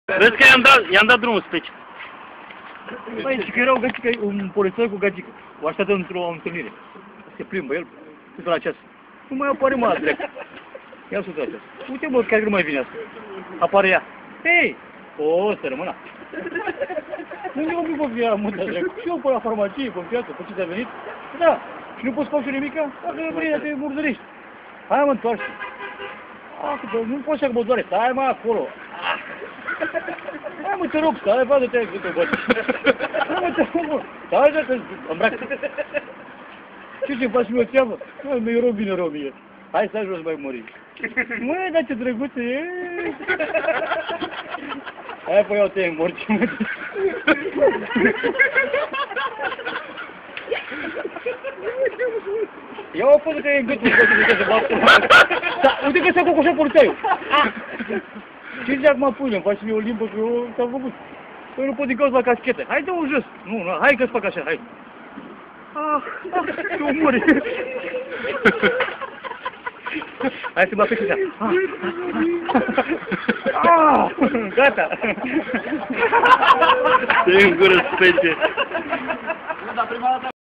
Vezi că i-am dat drumul speci. Băi, și că era un polițai cu gagică. O așteaptă într-o întâlnire. Se plimbă el, sută la ceas. Nu mai apare mă, drept. Ia sută la ceas. Uite mă, chiar că nu mai vine asta. Apare ea. Hei! O, să rămână. Nu eu mi-o via mă, drept. Și eu pe la farmacie, pe piață, pe ce ți-a venit? Da. Și nu poți face nimica? Dacă vrei, te murdărești. Hai mă, întoarce. Nu poți să mă doare. Stai mă acolo. Hai mă, te rog, stai, vadă-te câte o băți. Hai mă, te rog, mă. Stai, să te îmbracă. Ce faci mie o țeavă? Mi-e rău, bine rău mie. Hai să ajungi mai mori. Măi, dar ce drăguț e. Hai, păi, eu te morți, mă. Ia-o, păi, te-ai în gâtul, uite că uite că s-a cocoșat polițaiul. Ce zice acum, pune, îmi faci mie o limbă, că eu ți-am făcut. Eu nu pot din cauza la caschetă. Hai, dă-o jos. Nu, hai că-ți fac așa, hai. Ce omori. Hai să mă apeși așa. Gata. Te-i în gură specie.